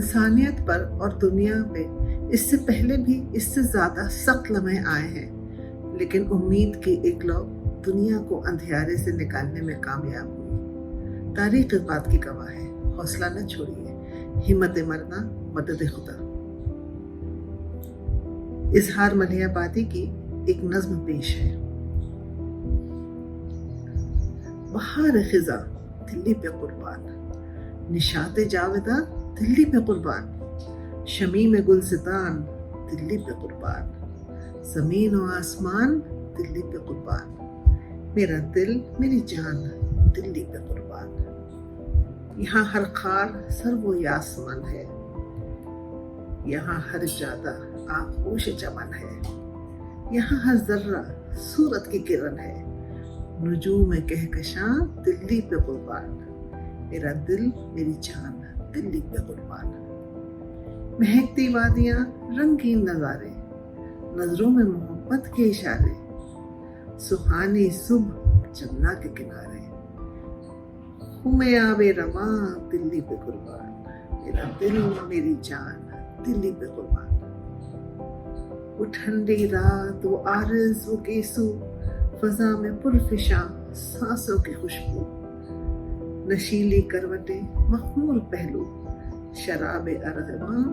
انسانیت پر اور دنیا میں اس سے پہلے بھی اس سے زیادہ سخت لمحے آئے ہیں، لیکن امید کی ایک لو دنیا کو اندھیارے سے نکالنے میں کامیاب ہوئی۔ تاریخ اس بات کی گواہ ہے۔ حوصلہ نہ چھوڑیے، ہمت مرنا مدد خدا۔ اظہار ملیح آبادی کی ایک نظم پیش ہے۔ بہار خزاں دلی پہ قربان، نشاط جاوداں دلی پہ قربان، شمیم گلستان دلی پہ قربان، زمین و آسمان دلی پہ قربان، میرا دل میری جان دلی پہ قربان۔ یہاں ہر خار سرو و یاسمن ہے، یہاں ہر جادہ آغوش چمن ہے، یہاں ہر ذرہ صورت کی کرن ہے، نجوم کہکشاں دلی پہ قربان، میرا دل میری جان دلی پہ قربان۔ مہکتی وادیاں رنگین نظارے، نظروں میں محبت کے اشارے، سہانی صبح جمنا کے کنارے، خم آب رواں دلی پہ قربان، میرا دل میری جان دلی پہ قربان۔ وہ ٹھنڈی رات، وہ عارض، وہ گیسو، فضا میں پرفشاں سانسوں کی خوشبو، نشیلی کروٹیں مخمور پہلو، شراب ارغواں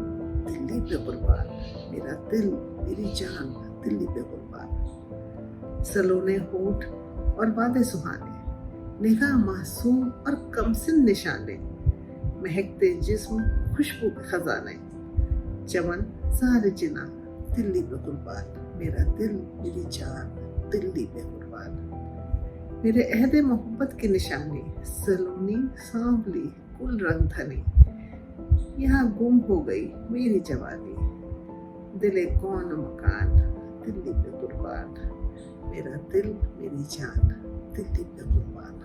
دلی پہ قربان، میرا دل میری جان دلی پہ قربان۔ سلونے ہونٹ اور وعدے سہانے، نگاہ معصوم اور کمسن نشانے، مہکتے جسم خوشبو کے خزانے، چمن زار جنا دلی پہ قربان، میرا دل میری جان دلی پہ قربان۔ میرے عہد محبت کی نشانی، سلونی سانولی گل رنگ دھنی، یہاں گم ہو گئی میری جوانی، دل کون مکان دلی پہ قربان، میرا دل میری جان دلی پہ قربان۔